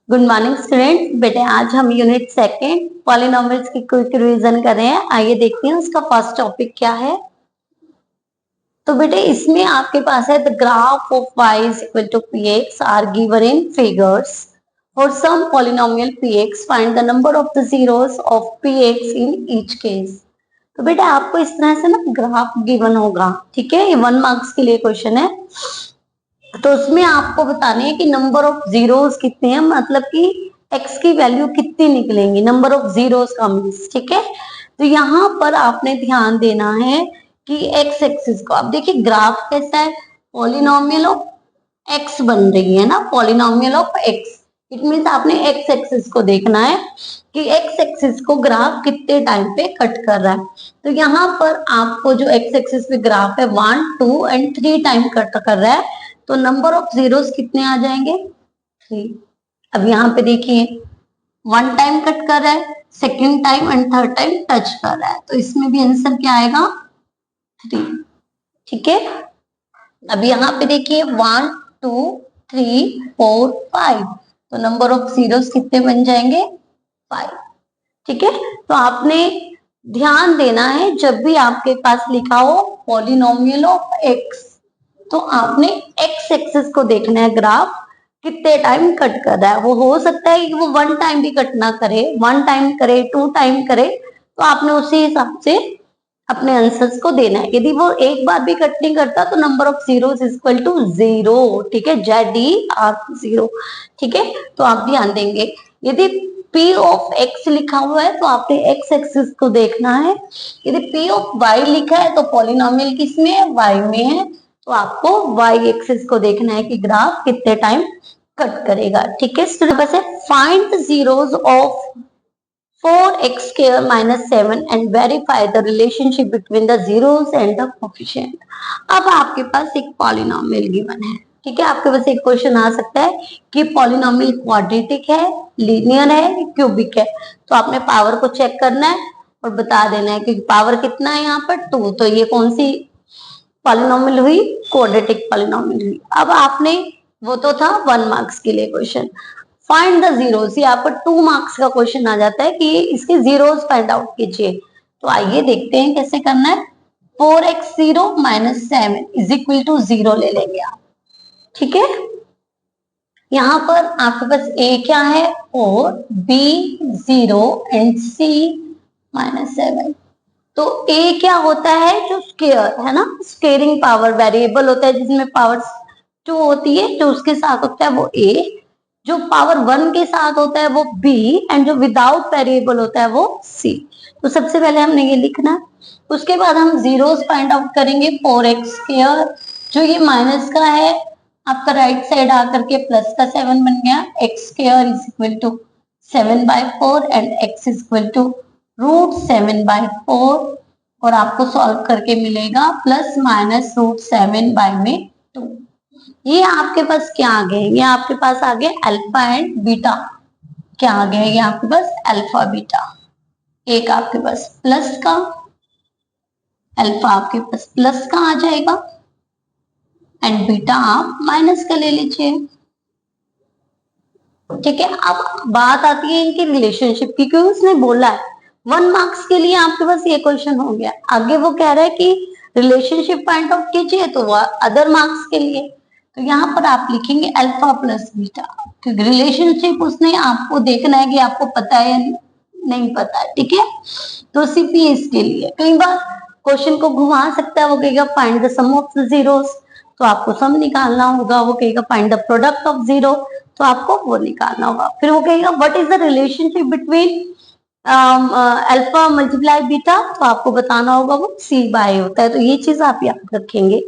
Good morning student. बेटे आज हम यूनिट सेकेंड पॉलिनोमियल्स की क्विक रिवीजन कर रहे हैं। आइए देखते हैं उसका फर्स्ट टॉपिक क्या है। तो बेटे इसमें आपके पास है the graph of y is equal to px are given in figures for some polynomial px find the number of the zeros of px in each case. तो बेटा आपको इस तरह से ना ग्राफ गिवन होगा, ठीक है, ये 1 मार्क्स के लिए क्वेश्चन है। तो उसमें आपको बताने है कि नंबर ऑफ जीरोस कितने हैं, मतलब कि x की वैल्यू कितनी निकलेंगी, नंबर ऑफ जीरोस का मीन्स, ठीक है। तो यहाँ पर आपने ध्यान देना है कि x एक्सिस को आप देखिए ग्राफ कैसा है, पॉलिनोमियल ऑफ x बन रही है ना, polynomial of x। It means आपने x एक्सिस को देखना है कि x एक्सिस को ग्राफ कितने टाइम पे कट कर रहा है। तो यहाँ पर आपको जो x एक्सिस पे ग्राफ है 1, 2 एंड 3 टाइम कट कर रहा है, तो नंबर ऑफ जीरोस कितने आ जाएंगे 3। अब यहाँ पे देखिए 1 टाइम कट कर रहा है, second time and third time touch कर रहा है, तो इसमें भी आंसर क्या आएगा 3, ठीक है। अब यहाँ पे देखिए 1, 2, 3, 4, 5, तो नंबर ऑफ जीरोस कितने बन जाएंगे 5, ठीक है। तो आपने ध्यान देना है जब भी आपके पास लिखा हो पॉलिनोमियल ऑफ x, तो आपने x एक्सिस को देखना है ग्राफ कितने टाइम कट कर रहा है। वो हो सकता है कि वो 1 टाइम भी कट ना करे, 1 टाइम करे, 2 टाइम करे, तो आपने उसी हिसाब से अपने आंसर्स को देना है। यदि वो एक बार भी कट नहीं करता तो number of zeros is equal to 0, ठीक है, ZER0, ठीक है। तो आप ध्यान देंगे यदि P ऑफ x लिखा हुआ है तो आपने x एक्सिस को देखना है। यदि P ऑफ y लिखा है तो पॉलिनोमियल किसमें है, y में है, तो आपको y एक्सिस को देखना है कि ग्राफ कितने टाइम कट करेगा, ठीक है। बस है find the zeros of 4x square minus 7 and verify the relationship between the zeros and the coefficient। अब आपके पास एक पॉलिनोमियल गिवन है, ठीक है। आपके पास एक क्वेश्चन आ सकता है कि पॉलिनोमियल क्वाड्रेटिक है, लीनियर है, क्यूबिक है। तो आपने पावर को चेक करना है और बता देना है कि पावर कितना है यहाँ पर 2, तो ये कौन सी पॉलिनोमियल हुई, क्वाड्रेटिक पॉलिनोमियल हुई। अब आपने, वो तो था 1 मार्क्स के लिए क्वेश्चन, फाइंड द जीरोस, यहाँ पर 2 मार्क्स का क्वेश्चन आ जाता है कि इसके जीरोस फाइंड आउट कीजिए। तो आइए देखते हैं कैसे करना है। 4x0 minus 7 is equal to 0 ले लेंगे आप, ठीक है। यहाँ पर आपके पास a क्या है 4, b 0 एंड c माइनस 7। तो a क्या होता है, जो स्केयर है ना, स्केयरिंग पावर वेरिएबल होता है जिसमें पावर 2 होती है, जो उसके साथ होता है वो a, जो पावर 1 के साथ होता है वो b, एंड जो विदाउट वेरिएबल होता है वो c। तो सबसे पहले हमने ये लिखना है, उसके बाद हम जीरोस फाइंड आउट करेंगे। 4x स्क्वायर जो ये माइनस का है आपका राइट साइड आकर के प्लस का 7 बन गया, x square is equal to 7/4 and x is equal to √7/4, और आपको सॉल्व करके मिलेगा प्लस माइनस √7/2। ये आपके पास क्या आ गया, ये आपके पास आ गया अल्फा एंड बीटा। क्या आ गया, ये आपके पास अल्फा बीटा। एक आपके पास प्लस का, अल्फा आपके पास प्लस का आ जाएगा एंड बीटा आप माइनस का ले लीजिए, ठीक है। अब बात आती है इनकी रिलेशनशिप की, क्योंकि उसने बोला है 1 मार्क्स के लिए आपके पास ये क्वेश्चन हो गया। आगे वो कह रहा है कि रिलेशनशिप फाइंड आउट कीजिए, तो वो अदर मार्क्स के लिए, तो यहाँ पर आप लिखेंगे अल्फा प्लस बीटा, क्योंकि रिलेशनशिप उसने आपको देखना है कि आपको पता है या नहीं पता है, ठीक है। तो सीपी इसके लिए कई बार क्वेश्चन को घुमा सकता है, वो कहेगा find the sum of the zeros, तो आपको सम निकालना होगा। वो कहेगा find the product of zero, तो आपको वो निकालना होगा। फिर वो कहेगा what is the relationship between alpha multiply beta, तो आपको बताना होगा वो c/a होता है। तो ये चीज आप याद रखेंगे।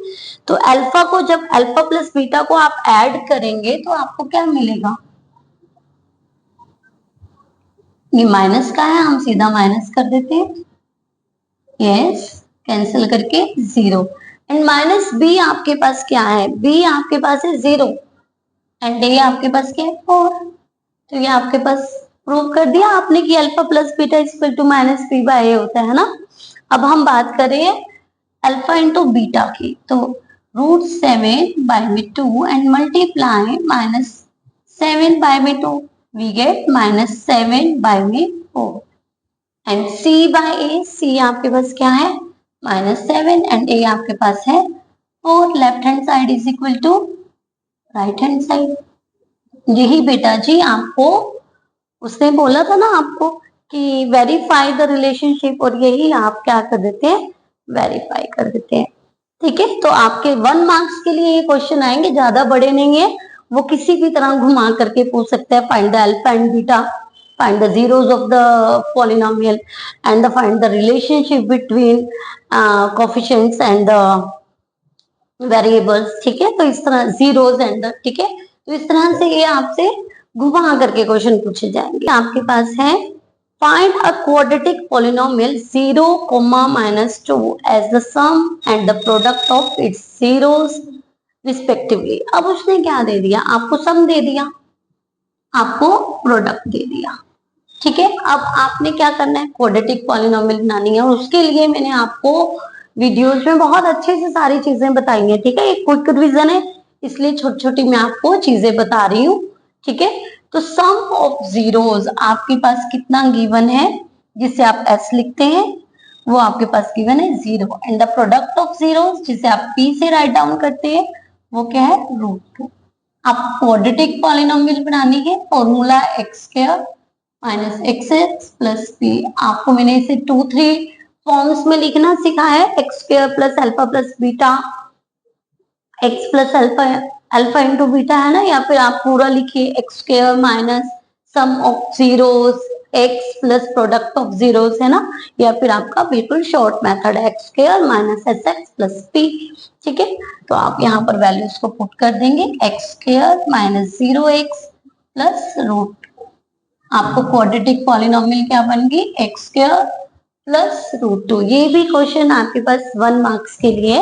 तो अल्फा को, जब अल्फा प्लस बीटा को आप ऐड करेंगे तो आपको क्या मिलेगा, ये माइनस का है, हम सीधा माइनस कर देते हैं, यस, कैंसिल करके 0 एंड माइनस b आपके पास क्या है, b आपके पास है 0 एंड a आपके पास क्या है 4। तो ये आपके पास प्रूव कर दिया आपने कि alpha plus beta equal to minus p/a होता है ना। अब हम बात करें अल्फा इंटू बीटा की, तो √7/2 and multiply -7/2, we get -7/4 and c by a, c आपके पास क्या है -7 एंड a आपके पास है 4। Left hand side is equal to right hand side. यही बेटा जी आपको उसने बोला था ना आपको कि वेरीफाई द रिलेशनशिप, और यही आप क्या कर देते हैं, वेरीफाई कर देते हैं। ठीक है, तो आपके 1 मार्क्स के लिए ये क्वेश्चन आएंगे, ज्यादा बड़े नहीं है, वो किसी भी तरह घुमा करके पूछ सकते हैं। Find the alpha and beta, find the zeros of the polynomial and find the relationship between coefficients and the variables. ठीक है, तो इस तरह जीरोस एंड, ठीक है, तो इस तरह से ये आपसे घुमा करके क्वेश्चन पूछे जाएंगे। आपके पास है find a quadratic polynomial 0, -2 as the sum and the product of its zeros respectively. अब उसने क्या दे दिया, आपको सम दे दिया, आपको प्रोडक्ट दे दिया। ठीक है, अब आपने क्या करना है, क्वाड्रेटिक पॉलिनोमियल बनानी है, और उसके लिए मैंने आपको वीडियोस में बहुत अच्छे से सारी चीजें बताई हैं। ठीक है, एक क्विक रिवीजन है, इसलिए छोटी छोटी मैं आपको चीजें बता रही हूँ। ठीक है, तो सम ऑफ जीरोस आपके पास कितना गिवन है, जिसे आप एस लिखते हैं, वो आपके पास गिवन है 0, and the product of zeros जिसे आप पी से राइट डाउन करते हैं, वो क्या है √2। आप क्वाड्रेटिक पॉलिनोमियल बनानी है, formula x² -xx plus p। आपको मैंने इसे 2-3 फॉर्म्स में लिखना सिखाया है, x² plus alpha plus beta, x plus alpha, alpha into beta है ना, या फिर आप पूरा लिखिए x² minus sum of zeros x plus product of zeros, है ना, या फिर आपका बिल्कुल शॉर्ट मेथड है x² minus sx plus p। ठीक है, तो आप यहाँ पर वैल्यूज को पुट कर देंगे, x² माइनस 0x प्लस √2। आपको क्वाड्रेटिक पॉलिनोमियल क्या बन गई, x² प्लस √2। ये भी क्वेश्चन आपके पास 1 मार्क्स के लिए,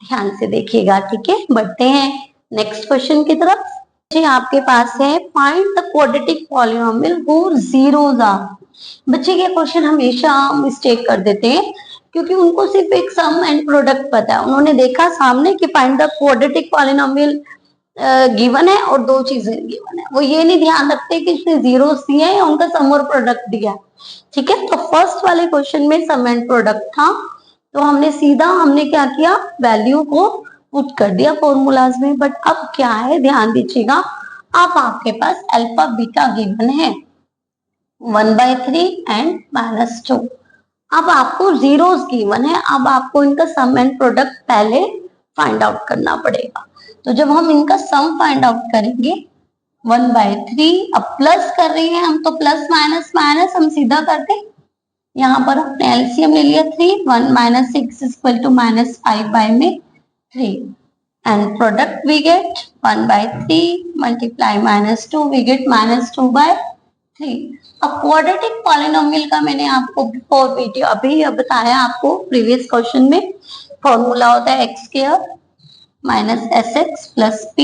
ध्यान से देखिएगा। ठीक है, बढ़ते हैं नेक्स्ट क्वेश्चन की तरफ। जी आपके पास है फाइंड द क्वाड्रेटिक पॉलिनोमियल हूर जीरोस आर। बच्चे ये क्वेश्चन हमेशा मिस्टेक कर देते हैं, क्योंकि उनको सिर्फ एक सम एंड प्रोडक्ट पता है। उन्होंने देखा सामने कि find the quadratic polynomial given है और 2 चीजें गिवन है, वो ये नहीं ध्यान रखते कि इसने जीरोस दिए हैं या उनका सम और प्रोडक्ट दिया। ठीक है, तो फर्स्ट वाले क्वेश्चन में सम एंड प्रोडक्ट था, तो हमने क्या किया, वैल्यू को पुट कर दिया फॉर्मूलाज में। बट अब क्या है, ध्यान दीजिएगा, अब आपके पास अल्फा बीटा गिवन है 1/3 एंड -2। अब आपको जीरोस गिवन है, अब आपको इनका सम एंड प्रोडक्ट पहले फाइंड आउट करना पड़ेगा। तो जब हम इनका सम फाइंड आउट करेंगे 1/3, अब प्लस कर रहे हैं हम, तो प्लस माइनस माइनस हम सीधा करते हैं, यहाँ पर हमने एलसीएम ले लिया 3, 1 - 6 equal to -5/3 and product we get 1/3 multiply -2 we get -2/3। अब क्वाड्रेटिक पॉलिनोमियल का मैंने आपको बिफोर वीडियो अभी बताया आपको प्रीवियस क्वेश्चन में, फॉर्मूला होता है x² minus sx plus p।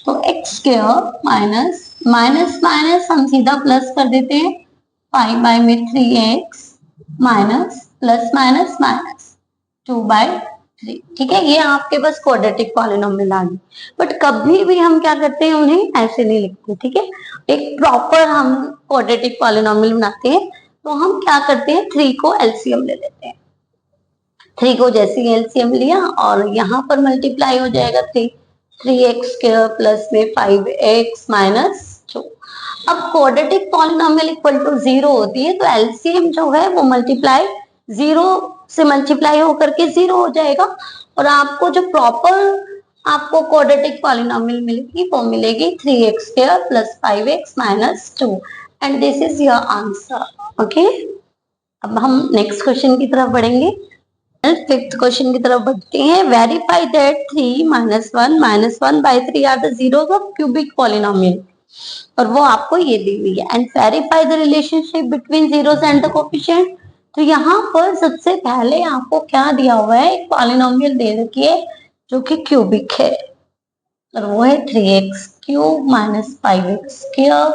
तो x² माइनस माइनस माइनस हम सीधा प्लस कर देते हैं, 5 में 3x minus plus minus minus 2/3। ठीक है, ये आपके पास क्वाड्रेटिक पॉलिनोमियल आ गई। बट कभी भी हम क्या करते हैं, उन्हें ऐसे नहीं लिखते। ठीक है, एक प्रॉपर हम क्वाड्रेटिक पॉलिनोमियल बनाते हैं, तो हम क्या करते हैं, 3 को एलसीएम ले लेते हैं। 3 को जैसे एलसीएम लिया और यहाँ पर मल्टीप्लाई हो जाएगा 3x² प्लस में 5x माइनस 2। अब क्वाड्रेटिक पॉलिनोमियल इक्वल टू 0 होती है, तो एलसीएम जो है वो मल्टीप्लाई 0 से मल्टीप्लाई होकर के 0 हो जाएगा, और आपको जो प्रॉपर आपको क्वाड्रेटिक पॉलिनोमियल मिलेगी वो मिलेगी 3x² plus 5x minus 2, and this is your answer. Okay, अब हम नेक्स्ट क्वेश्चन की तरफ बढ़ेंगे। फिफ्थ क्वेश्चन की तरफ बढ़ते हैं। Verify that 3 -1 -1/3 are the zeros of cubic polynomial, और वो आपको ये दी हुई है। And verify the relationship between zeros and the coefficient. तो यहाँ पर सबसे पहले आपको क्या दिया हुआ है, एक पॉलिनोमियल दे रखी है जो कि क्यूबिक है, और वो है 3x³ minus 5x²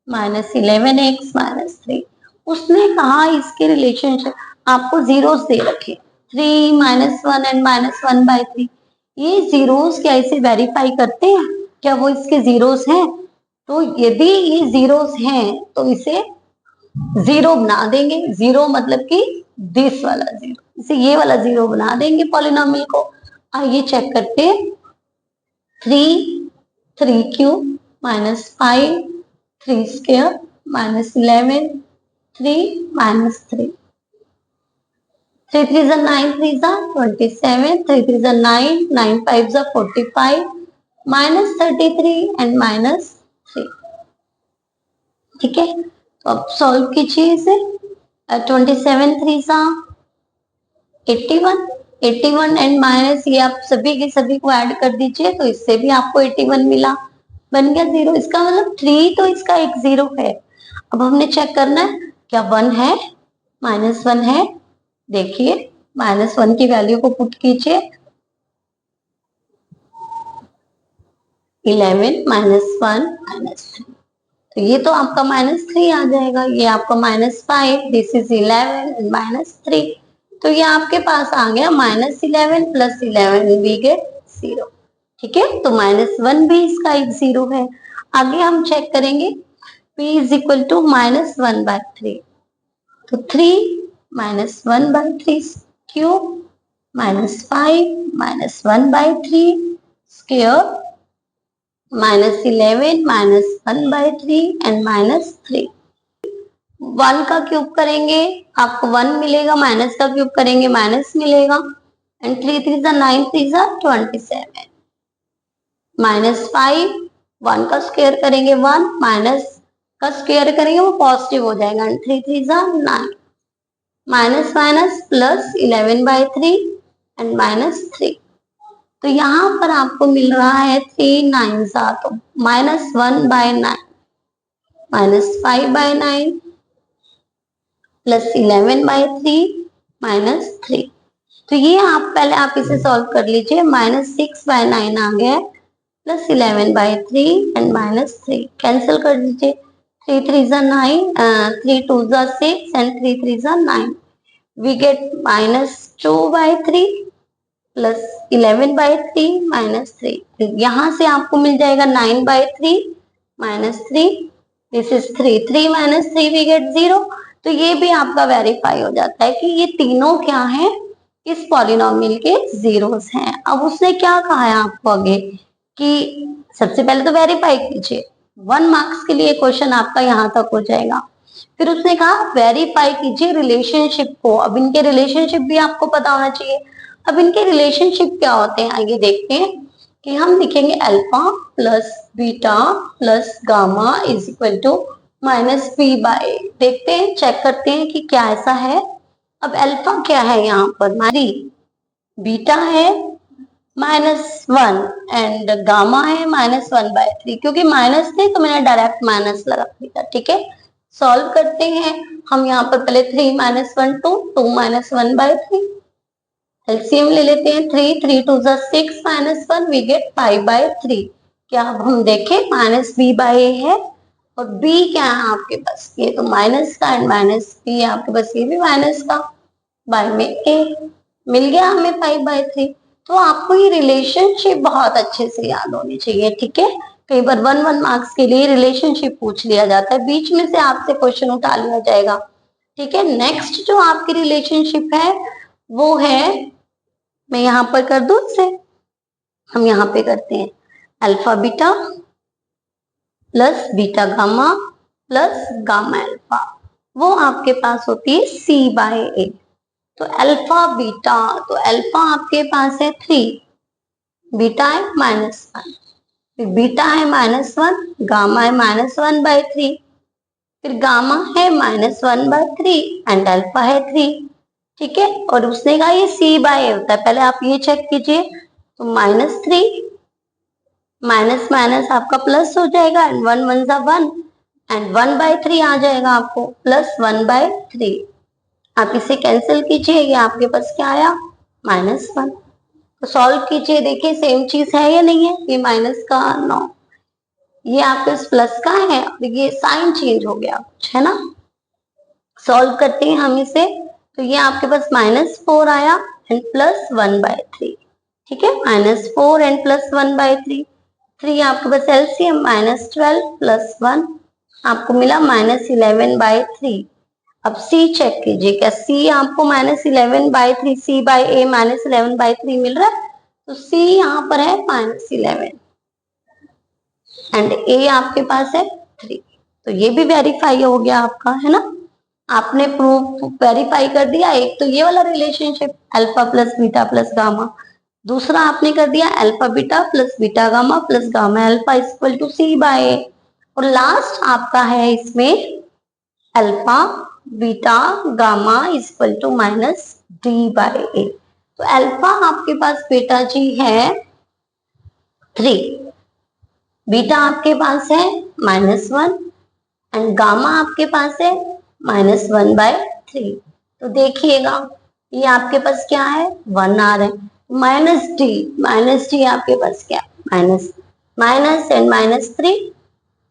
minus 11x minus 3। उसने कहा इसके रिलेशनशिप आपको जीरोस दे रखे 3 -1 एंड -1/3। ये जीरोस क्या इसे वेरीफाई करते हैं, क्या वो इसके जीरोस हैं? तो यदि ये जीरोस हैं तो इसे जीरो बना देंगे। जीरो मतलब कि दिस वाला जीरो, इसे ये वाला जीरो बना देंगे पॉलिनोमियल को। आइए चेक करते हैं। 3 cube minus 5 3 square minus 11 3 minus 3 3 3 जा 9 3 जा 27 3 3 जा 9 9 5 जा 45 माइनस 33 एंड माइनस 3। ठीक है, तो अब सॉल्व कीजिए इसे। 27 3 जा 81 81 एंड माइनस ये आप सभी के सभी को ऐड कर दीजिए तो इससे भी आपको 81 मिला, बन गया जीरो। इसका मतलब 3 तो इसका एक जीरो है। अब हमने चेक करना है क्या 1 है, -1 है। देखिए -1 की वैल्यू को पुट कीजिए। 11 -1 -3, तो ये तो आपका -3 आ जाएगा। ये आपका -5, दिस इज 11 एंड -3, तो ये आपके पास आ गया -11 + 11 वी गेट 0। ठीक है, तो -1 भी इसका एक जीरो है। आगे हम चेक करेंगे p = -1/3, तो 3 -1/3 क्यूब -5 -1/3 स्क्वायर -11 -1/3 एंड -3। 1 का क्यूब करेंगे आपको 1 मिलेगा, माइनस का क्यूब करेंगे माइनस मिलेगा, एंड 3 3 जा 9 3 जा 27 -5 1 का स्क्वायर करेंगे 1, माइनस का स्क्वायर करेंगे वो पॉजिटिव हो जाएगा, एंड 3 3 जा 9 माइनस माइनस प्लस 11/3 एंड -3। तो यहाँ पर आपको मिल रहा है 3 9 जा तो -1/9 -5/9 प्लस 11/3 -3। तो ये आप पहले आप इसे सॉल्व कर लीजिए। -6/9 आ गया प्लस 11/3 एंड -3 कैंसिल कर दीजिए। 3 3 जा 9 3 2 जा 6 एंड 3 3 जा 9, वी गेट -2/3 प्लस 11/3 -3। यहाँ से आपको मिल जाएगा 9/3 -3, दिस इज 3 3 -3 वी गेट 0। तो ये भी आपका वेरीफाई हो जाता है कि ये तीनों क्या है, इस पॉलिनोमियल के जीरोस हैं। अब उसने क्या कहा है आपको आगे कि सबसे पहले तो वेरीफाई कीजिए, 1 मार्क्स के लिए क्वेश्चन आपका यहाँ तक हो जाएगा। फिर उसने कहा वेरीफाई कीजिए रिलेशनशिप को। अब इनके रिलेशनशिप भी आपको पता होना चाहिए। अब इनके रिलेशनशिप क्या होते हैं आइए देखते हैं कि हम लिखेंगे alpha plus beta plus gamma is equal to -p/a। देखते हैं, चेक करते हैं कि क्या ऐसा है। अब अल्फा क्या है यहाँ पर हमारी, बीटा है -1 एंड गामा है -1/3। क्योंकि माइनस थे तो मैंने डायरेक्ट माइनस लगा दिया। ठीक है, सॉल्व करते हैं हम। यहाँ पर पहले 3 -1 2 2 -1/3 एलसीएम ले लेते हैं। 3 3 2 जा 6 -1 वी गेट 5/3। क्या अब हम देखें -b/a है और b क्या है आपके पास, ये तो माइनस का एंड -b आपके पास ये भी माइनस का, बाय में a मिल गया हमें 5/3। तो आपको ये रिलेशनशिप बहुत अच्छे से याद होनी चाहिए। ठीक है, कई बार 1 मार्क्स के लिए रिलेशनशिप पूछ लिया जाता है, बीच में से आपसे क्वेश्चन उठा लिया जाएगा। ठीक है, नेक्स्ट जो आपकी रिलेशनशिप है वो है, मैं यहाँ पर कर दूं इसे, हम यहाँ पे करते हैं alpha beta plus beta gamma plus gamma alpha, वो आपके पास होती है c/a। तो अल्फा बीटा, तो अल्फा आपके पास है 3, बीटा है -1, फिर बीटा है -1, गामा है -1/3, फिर गामा है -1/3 एंड अल्फा है 3। ठीक है, और उसने कहा ये c/a होता है। पहले आप ये चेक कीजिए, तो -3 माइनस माइनस आपका प्लस हो जाएगा एंड 1 1 जा 1 एंड 1/3 आ जाएगा आपको प्लस 1/3। आप इसे कैंसिल कीजिए, ये आपके पास क्या आया -1। तो सॉल्व कीजिए, देखिए सेम चीज है या नहीं है। ये माइनस का 9, ये आपके पास प्लस का है और ये साइन चेंज हो गया कुछ, है ना। सॉल्व करते हैं हम इसे, तो ये आपके पास -4 आया एंड प्लस 1/3। ठीक है, -4 एंड प्लस 1/3। 3 आपके पास एलसीएम -12 प्लस 1 आपको मिला -11/3। अब सी चेक कीजिए, क्या सी आपको -11/3 सी बाई ए -11/3 मिल रहा है? तो सी यहाँ पर है -11 एंड ए आपके पास है 3। तो ये भी वेरीफाई हो गया आपका, है ना? आपने प्रूफ वेरीफाई कर दिया। एक तो ये वाला relationship alpha plus beta plus gamma, दूसरा आपने कर दिया alpha beta plus beta gamma plus gamma alpha equal to C by A, और लास्ट आपका है इसमें alpha beta gamma equal to minus D by A. तो अल्फा आपके पास बेटा जी है 3, बीटा आपके पास है -1 एंड गामा आपके पास है -1/3। तो देखिएगा ये आपके पास क्या है 1 आ रहा है, माइनस डी आपके पास क्या है माइनस माइनस एंड -3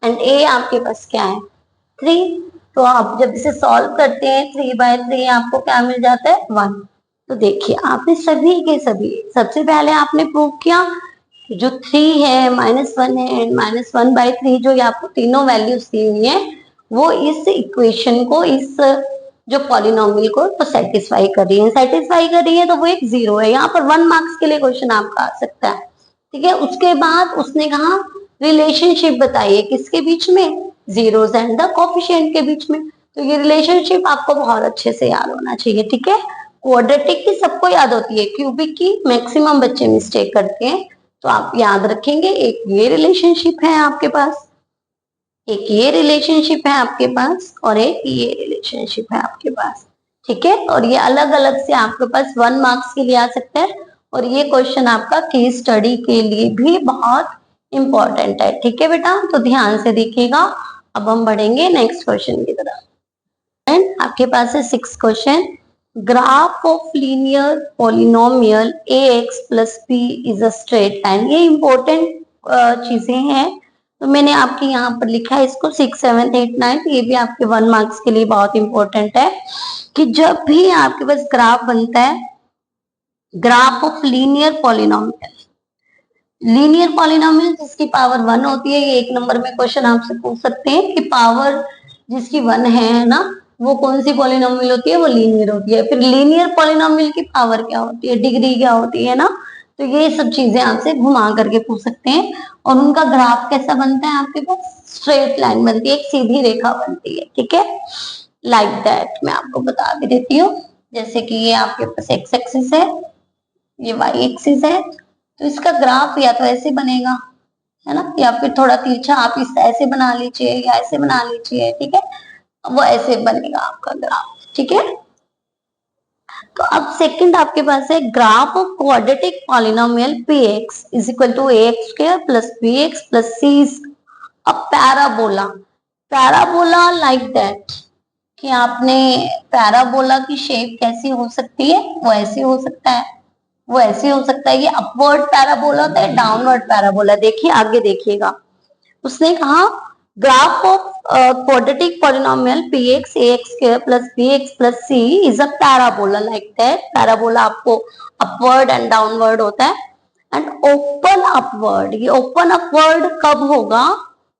एंड ए आपके पास क्या है 3। तो आप जब इसे सॉल्व करते हैं 3/3 आपको क्या मिल जाता है 1। तो देखिए आपने सभी के सभी सबसे पहले आपने प्रूव किया जो 3 है -1 है एंड -1/3 जो ये आपको तीनों वैल्यूज दी हुई है वो इस इक्वेशन को, इस जो पॉलिनोमियल को तो सेटिस्फाई कर रही है तो वो एक जीरो है। यहाँ पर 1 मार्क्स के लिए क्वेश्चन आपका आ सकता है, ठीक है। उसके बाद उसने कहा रिलेशनशिप बताइए किसके बीच में, जीरोस एंड द कोफिशिएंट के बीच में। तो ये रिलेशनशिप आपको बहुत अच्छे से याद होना चाहिए, ठीक है। क्वाड्रेटिक की सबको याद होती है, क्यूबिक की मैक्सिमम बच्चे मिस्टेक करते हैं, तो आप याद रखेंगे एक ये रिलेशनशिप है आपके पास, एक ये रिलेशनशिप है आपके पास और एक ये रिलेशनशिप है आपके पास, ठीक है। और ये अलग अलग से आपके पास 1 मार्क्स के लिए आ सकता है और ये क्वेश्चन आपका केस स्टडी के लिए भी बहुत इंपॉर्टेंट है, ठीक है बेटा। तो ध्यान से देखिएगा। अब हम बढ़ेंगे नेक्स्ट क्वेश्चन की तरफ एंड आपके पास है 6 question. Graph of linear polynomial ax plus b is a straight line. ये इंपॉर्टेंट चीजें हैं, तो मैंने आपके यहाँ पर लिखा है इसको 6, 7, 8, 9। ये भी आपके 1 मार्क्स के लिए बहुत इंपॉर्टेंट है कि जब भी आपके पास ग्राफ बनता है, ग्राफ ऑफ लीनियर पॉलिनोमियल जिसकी पावर 1 होती है, ये 1 नंबर में क्वेश्चन आपसे पूछ सकते हैं कि पावर जिसकी 1 है ना, वो कौन सी पॉलिनोमियल होती है, वो लीनियर होती है। फिर लीनियर पॉलिनोमियल की पावर क्या होती है, डिग्री क्या होती है ना। तो ये सब चीजें आपसे घुमा करके पूछ सकते हैं। और उनका ग्राफ कैसा बनता है आपके पास, स्ट्रेट लाइन बनती है, एक सीधी रेखा बनती है, ठीक है। लाइक दैट मैं आपको बता भी देती हूँ। जैसे कि ये आपके पास एक्स एक्सिस है, ये वाई एक्सिस है, तो इसका ग्राफ या तो ऐसे बनेगा, है ना, या फिर थोड़ा तिरछा आप इस ऐसे बना लीजिए या ऐसे बना लीजिए, ठीक है। वो ऐसे बनेगा आपका ग्राफ, ठीक है। तो अब सेकंड आपके पास है graph of quadratic polynomial px is equal to ax square plus bx plus c a parabola. Parabola like that कि आपने पैराबोला की शेप कैसी हो सकती है, वो ऐसी हो सकता है, वो ऐसे हो सकता है। ये अपवर्ड पैराबोला होता है, डाउनवर्ड पैराबोला। देखिए आगे देखिएगा, उसने कहा graph of quadratic polynomial px ax square plus bx plus c is a parabola like that. Parabola आपको अपवर्ड एंड डाउनवर्ड होता है एंड ओपन अपवर्ड। ये ओपन अपवर्ड कब होगा,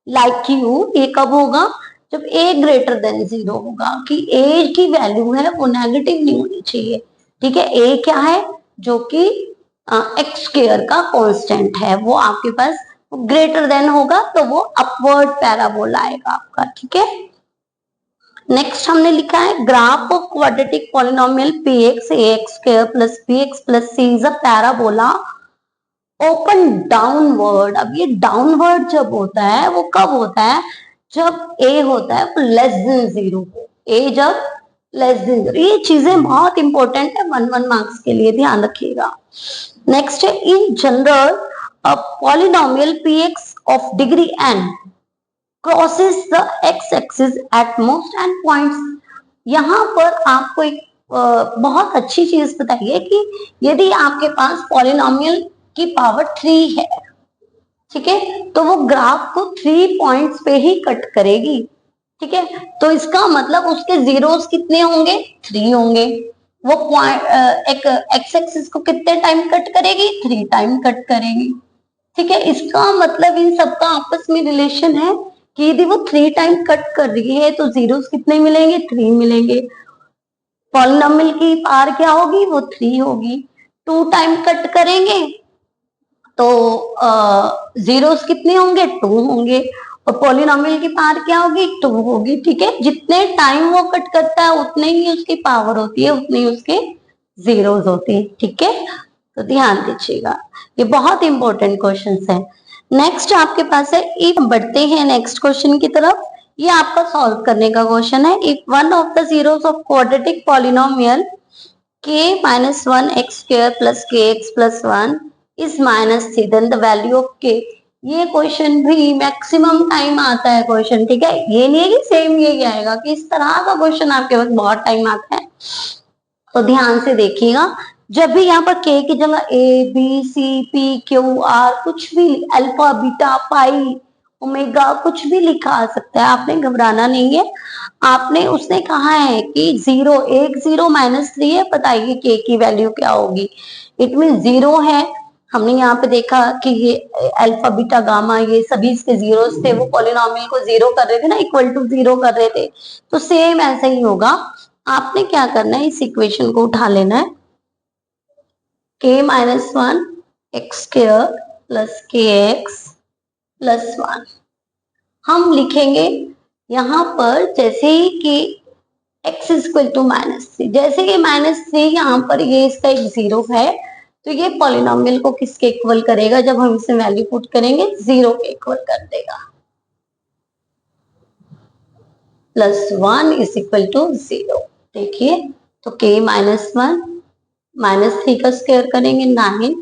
लाइक यू, ये कब होगा जब a ग्रेटर देन 0 होगा, कि a की वैल्यू है वो नेगेटिव नहीं होनी चाहिए, ठीक है। a क्या है, जो कि एक्स स्क्वायर का कांस्टेंट है, वो आपके पास ग्रेटर देन होगा तो वो अपवर्ड पैराबोला आएगा आपका, ठीक है। नेक्स्ट हमने लिखा है graph of quadratic polynomial px ax square plus bx plus c is a parabola open downward. अब ये डाउनवर्ड जब होता है वो कब होता है, जब a होता है वो लेस देन 0 हो, a जब लेस देन 0। ये चीजें बहुत इंपॉर्टेंट है 1 मार्क्स के लिए, ध्यान रखिएगा। नेक्स्ट है in general a polynomial px of degree n crosses the x-axis at most n points। यहाँ पर आपको एक बहुत अच्छी चीज बताइए कि यदि आपके पास पॉलिनोमियल की पावर 3 है, ठीक है, तो वो ग्राफ को 3 पॉइंट्स पे ही कट करेगी, ठीक है। तो इसका मतलब उसके जीरोस कितने होंगे, 3 होंगे। वो पॉइंट एक एक्स एक्सिस को कितने टाइम कट करेगी, 3 टाइम कट करेगी, ठीक है, इसका मतलब इन सबका आपस में रिलेशन है कि यदि वो 3 टाइम कट कर रही है तो जीरोस कितने मिलेंगे, 3 मिलेंगे। पॉलिनोमियल की पावर क्या होगी, वो 3 होगी। 2 टाइम कट करेंगे तो जीरोस कितने होंगे, 2 होंगे। और पॉलिनोमियल की पावर क्या होगी, 2 होगी। ठीक है, जितने टाइम वो कट करता है उतने ही उसकी पावर होती है, उतने ही उसके जीरोस होते हैं। ठीक है, तो ध्यान दीजिएगा, ये बहुत इंपॉर्टेंट क्वेश्चन है। नेक्स्ट आपके पास है, इफ बढ़ते हैं नेक्स्ट क्वेश्चन की तरफ। ये आपका सॉल्व करने का क्वेश्चन है। If one of the zeros of quadratic polynomial k minus 1 x square plus kx plus 1 is minus 3, then the value of k। ये क्वेश्चन भी मैक्सिमम टाइम आता है क्वेश्चन। ठीक है, ये नहीं है कि सेम यही आएगा, कि इस तरह का क्वेश्चन आपके पास बहुत टाइम आता है। तो ध्यान से देखिएगा, जब भी यहाँ पर k की जगह a b c p q r कुछ भी, अल्फा बीटा पाई ओमेगा कुछ भी लिखा आ सकता है, आपने घबराना नहीं है। आपने उसने कहा है कि 0 1 0 -3 है, बताइए k की वैल्यू क्या होगी। इट मीन 0 है, हमने यहाँ पे देखा कि ये अल्फा बीटा गामा ये सभी इसके जीरोस थे, वो पॉलिनोमियल को 0 कर रहे थे ना, इक्वल टू 0 कर रहे थे। तो सेम ऐसा ही होगा। आपने क्या करना है, इस इक्वेशन को उठा लेना है, k minus 1 x square plus kx plus 1। हम लिखेंगे यहां पर जैसे ही कि x इक्वल टू -3, जैसे कि -3 यहाँ पर ये इसका एक 0 है, तो ये पॉलिनोमियल को किसके इक्वल करेगा, जब हम इसे वैल्यू पुट करेंगे 0 के इक्वल कर देगा। Plus 1 is equal to 0। देखिए, तो k माइनस 1 -3 का स्क्वायर करेंगे 9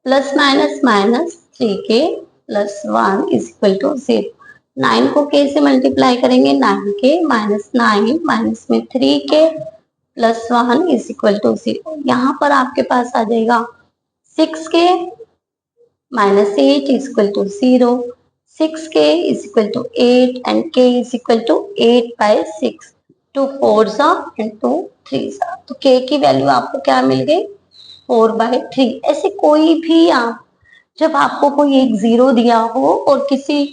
plus minus minus 3k plus 1 is equal to 0। 9 को k से मल्टीप्लाई करेंगे 9k माइनस 9 माइनस में 3k plus 1 is equal to 0। यहाँ पर आपके पास आ जाएगा 6k minus 8 is equal to 0। 6k is equal to 8 and k is equal to 8 by 6। 2 4s and 2 3s। तो k की वैल्यू आपको क्या मिल गई, 4/3। ऐसे कोई भी आप, जब आपको कोई एक 0 दिया हो और किसी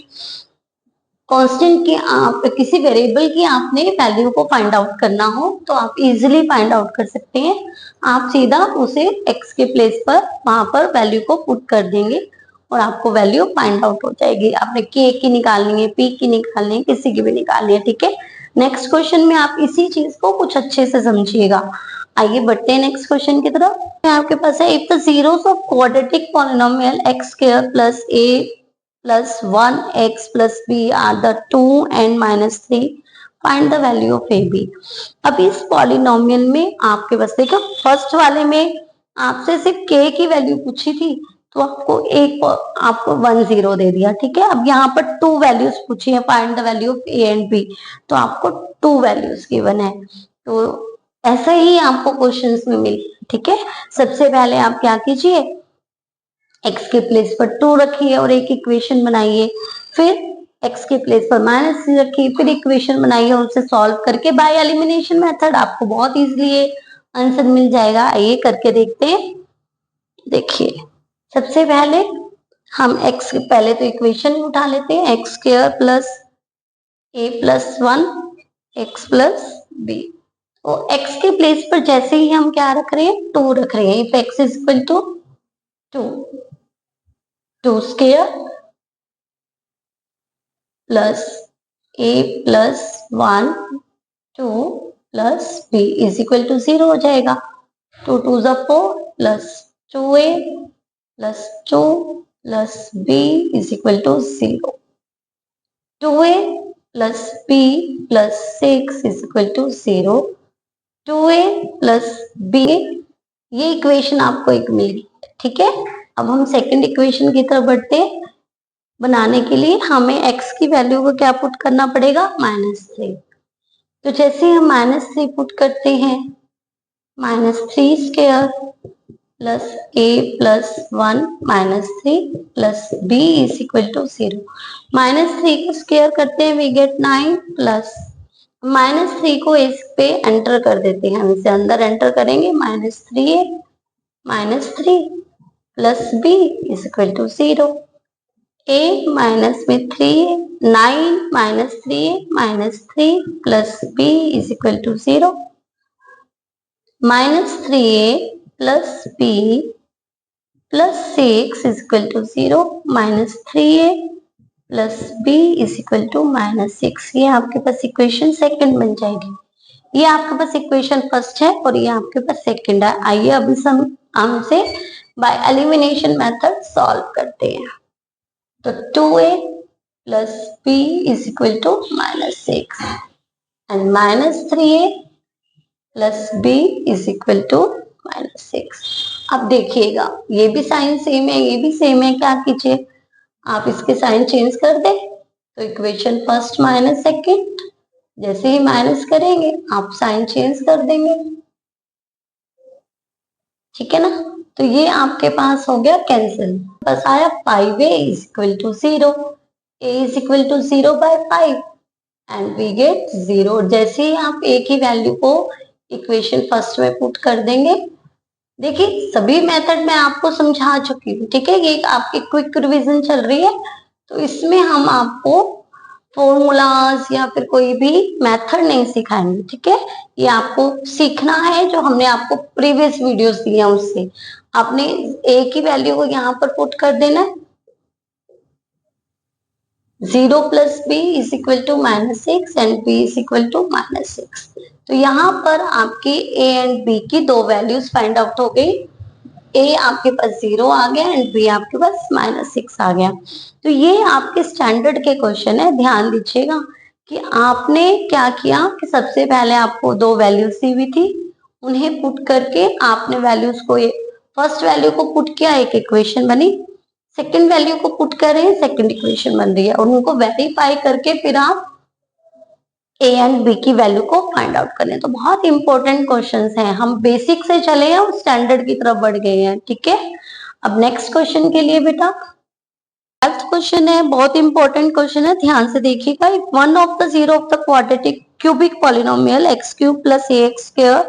कांस्टेंट की, आप किसी वेरिएबल की आपने वैल्यू को फाइंड आउट करना हो तो आप इजीली फाइंड आउट कर सकते हैं। आप सीधा उसे x के प्लेस पर वहां पर वैल्यू को पुट कर देंगे और आपको वैल्यू फाइंड आउट हो जाएगी। आपने k की निकालनी है, p की निकालनी है, किसी की भी निकालनी है। ठीक है, नेक्स्ट क्वेश्चन में आप इसी चीज को कुछ अच्छे से समझिएगा। आइए बढ़ते हैं नेक्स्ट क्वेश्चन की तरफ। आपके पास है, if the zeros of quadratic polynomial x square plus a plus 1x plus b are the 2 and -3, find the value of ab। अब इस पॉलिनोमियल में आपके पास देखो, फर्स्ट वाले में आपसे सिर्फ k की वैल्यू पूछी थी तो आपको 1 0 दे दिया। ठीक है, अब यहाँ पर 2 वैल्यूज पूछी है, find the value of a and b, तो आपको 2 वैल्यूज गिवन है। तो ऐसा ही आपको क्वेश्चंस में मिल। ठीक है, सबसे पहले आप क्या कीजिए, x के प्लेस पर 2 रखिए और एक इक्वेशन बनाइए, फिर x के प्लेस पर -3 रखिए, फिर इक्वेशन बनाइए और उसे सॉल्व करके बाय एलिमिनेशन मेथड आपको बहुत इजीली आंसर मिल जाएगा। आइए करके देखते हैं। देखिए, सबसे पहले हम x, पहले तो इक्वेशन उठा लेते हैं, x square plus a plus 1 x plus b। तो x के प्लेस पर जैसे ही हम क्या रख रहे हैं, 2 रख रहे हैं। If x is equal to 2 square plus a plus 1 2 plus b is equal to 0 हो जाएगा। 2 2 4 plus 2a plus 2 plus b is equal to 0। 2a plus b plus 6 is equal to 0। 2a plus b, ये equation आपको एक मिल गई। ठीक है, अब हम सेकंड इक्वेशन की तरफ बढ़ते हैं। बनाने के लिए हमें x की वैल्यू को क्या पुट करना पड़ेगा, -3। तो जैसे हम -3 पुट करते हैं, -3 square plus a plus 1 -3 plus b is equal to 0। -3 को स्क्वायर करते हैं, वी गेट 9 प्लस -3 को इस पे एंटर कर देते हैं, हम इसे अंदर एंटर करेंगे, -3 -3 plus b is equal to 0। A minus में 3a, 9 minus 3a minus 3 plus b is equal to 0। Minus 3a plus b plus 6 is equal to 0। Minus 3a plus b is equal to minus 6। ये आपके पास equation second बन जाएगी। ये आपके पास equation first है और ये आपके पास सेकंड है। आइए अभी हम इसे बाय एलिमिनेशन मेथड सॉल्व करते हैं। तो 2a plus b is equal to minus 6 and minus 3a plus b is equal to minus 6। अब देखिएगा ये भी साइन सेम है, ये भी सेम है। क्या कीजिए, आप इसके साइन चेंज कर दे तो इक्वेशन फर्स्ट माइनस सेकंड, जैसे ही माइनस करेंगे आप साइन चेंज कर देंगे, ठीक है ना। तो ये आपके पास हो गया कैंसिल। बस आया 5a is equal to 0, a is equal to 0 by 5 and we get 0। जैसे ही आप a की वैल्यू को इक्वेशन फर्स्ट में पुट कर देंगे, देखिए सभी मेथड मैं आपको समझा चुकी हूँ, ठीक है। ये आपकी क्विक रिवीजन चल रही है, तो इसमें हम आपको फॉर्मूलाज या फिर कोई भी मेथड नहीं सिखाएंगे, ठीक है। ये आपको सीखना है जो हमने आपको प्रीवियस वीडियोस दिए उससे। आपने a की वैल्यू को यहाँ पर पुट कर देना है, 0 plus b is equal to minus 6 and b is equal to minus 6। तो यहाँ पर आपकी a एंड b की दो वैल्यूज फाइंड आउट हो गई। a आपके पास 0 आ गया एंड b आपके पास माइनस 6 आ गया। तो ये आपके स्टैंडर्ड के क्वेश्चन है, ध्यान दीजिएगा कि आपने क्या किया कि सबसे पहले आपको दो वैल्यूज दी हुई थी, उन्हें पुट करके आपने वैल्यूज को, फर्स्ट वैल्यू को पुट किया, एक इक्वेशन बनी। सेकंड वैल्यू को पुट कर रहे हैं, सेकंड इक्वेशन बन रही है, और उनको वेरीफाई करके फिर आप ए एंड बी की वैल्यू को फाइंड आउट करें। तो बहुत इंपॉर्टेंट क्वेश्चंस हैं, हम बेसिक से चले हैं और स्टैंडर्ड की तरफ बढ़ गए हैं, ठीक है। अब नेक्स्ट क्वेश्चन के लिए बेटा 12th क्वेश्चन है, बहुत इंपॉर्टेंट क्वेश्चन है, ध्यान से देखिएगा। If one of the zero of the quadratic cubic polynomial x cube plus A x square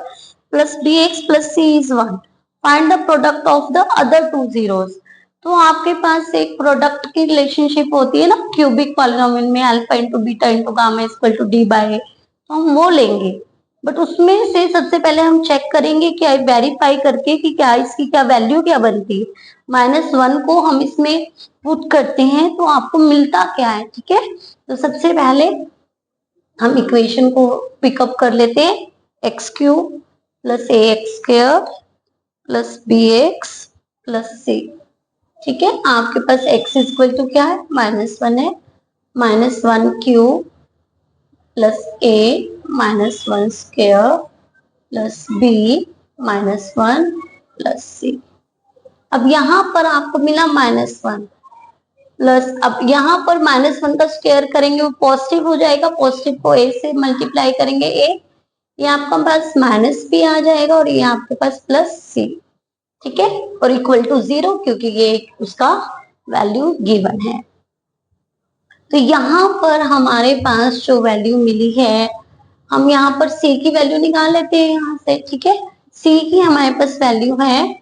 plus B x plus c is 1, find the product of the other two zeros. तो आपके पास एक product की relationship होती है ना cubic polynomial में, alpha into beta into gamma equal to D by A, तो हम वो लेंगे। बट उसमें से सबसे पहले हम चेक करेंगे क्या, वेरीफाई करके कि क्या इसकी क्या वैल्यू क्या बनती है। -1 को हम इसमें पुट करते हैं तो आपको मिलता क्या है, ठीक है। तो सबसे पहले हम इक्वेशन को पिकअप कर लेते हैं, एक्स क्यूब प्लस ए x square plus B x plus C, ठीक है। आपके पास x इक्वल टू क्या है, -1 है, -1 cube plus a -1 square plus b -1 plus c। अब यहाँ पर आपको मिला -1 प्लस, अब यहाँ पर -1 का स्क्वायर करेंगे वो पॉजिटिव हो जाएगा, पॉजिटिव को a से मल्टीप्लाई करेंगे a, ये आपका पास माइनस b आ जाएगा और ये आपके पास प्लस c, ठीक है, और इक्वल टू 0 क्योंकि ये उसका वैल्यू गिवन है। तो यहाँ पर हमारे पास जो वैल्यू मिली है, हम यहाँ पर c की वैल्यू निकाल लेते हैं यहाँ से, ठीक है। c की हमारे पास वैल्यू है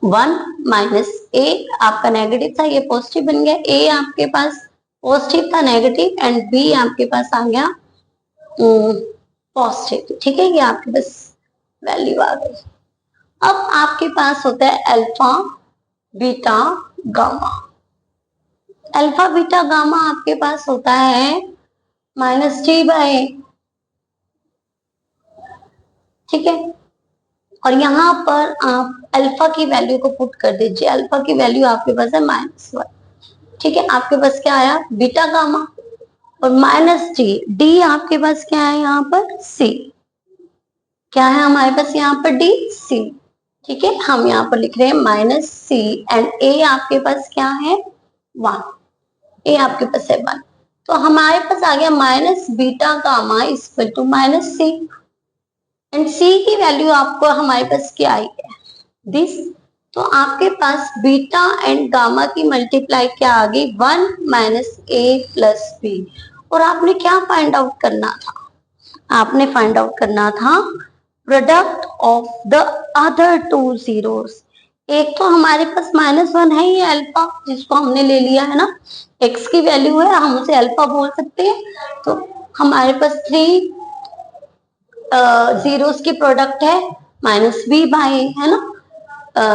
1 माइनस a, आपका नेगेटिव था ये पॉजिटिव बन गया, a आपके पास पॉजिटिव था नेगेटिव एंड b आपके पास आ गया पॉजिटिव, ठीक है। ये आपके पास वैल्यू आ गई। अब आपके पास होता है alpha beta gamma. Alpha beta gamma आपके पास होता है -g/a, ठीक है। और यहाँ पर आप अल्फा की वैल्यू को पुट कर दीजिए, अल्फा की वैल्यू आपके पास है -1, ठीक है। आपके पास क्या आया, बीटा गामा, और -d आपके पास क्या है यहाँ पर c, क्या है हमारे पास यहाँ पर d c, ठीक है। हम यहाँ पर लिख रहे हैं -c एंड a आपके पास क्या है 1, a आपके पास है 1, तो हमारे पास आ गया -beta gamma equal to -c and c की वैल्यू आपको हमारे पास क्या आई है दिस। तो आपके पास बीटा एंड गामा की मल्टीप्लाई क्या आ गई 1 - a प्लस b, और आपने क्या फाइंड आउट करना था, आपने फाइंड आउट करना था product of the other two zeros. एक तो हमारे पास -1 है, ये अल्फा जिसको हमने ले लिया है ना, x की वैल्यू है, हम उसे अल्फा बोल सकते हैं। तो हमारे पास 3 जीरोस की प्रोडक्ट है -b/a, है ना,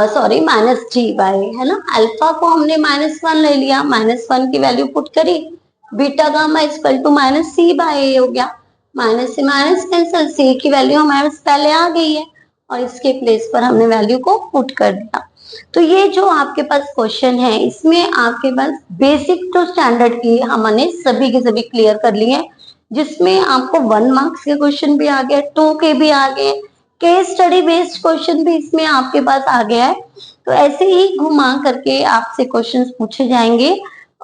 सॉरी -g/a, है ना। अल्फा को हमने -1 ले लिया, -1 की वैल्यू पुट करी, beta gamma equal to -c/a हो गया, माइनस से माइनस कैंसिल, c की वैल्यू हमारे पास पहले आ गई है और इसके प्लेस पर हमने वैल्यू को पुट कर दिया। तो ये जो आपके पास क्वेश्चन है, इसमें आपके पास बेसिक टू स्टैंडर्ड की हमने सभी के सभी क्लियर कर लिए, जिसमें आपको 1 मार्क्स के क्वेश्चन भी आ गए, 2 के भी आ गए, केस स्टडी बेस्ड क्वेश्चन भी इसमें आपके पास आ गया है। तो ऐसे ही घुमा करके आपसे क्वेश्चंस पूछे जाएंगे।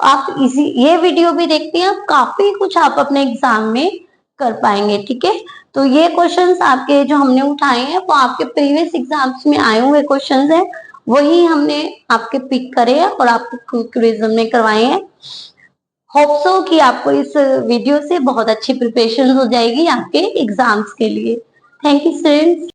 आप इसी ये वीडियो भी देखते हैं, काफी कुछ आप अपने एग्जाम में कर पाएंगे, ठीक है। तो ये क्वेश्चंस आपके जो हमने उठाए हैं वो आपके प्रीवियस एग्जाम्स में आए हुए क्वेश्चंस हैं, वही हमने आपके पिक करे हैं और आपको क्विज में करवाए हैं। होप सो कि आपको इस वीडियो से बहुत अच्छी प्रिपरेशन हो जाएगी आपके एग्जाम्स के लिए। Thank you students.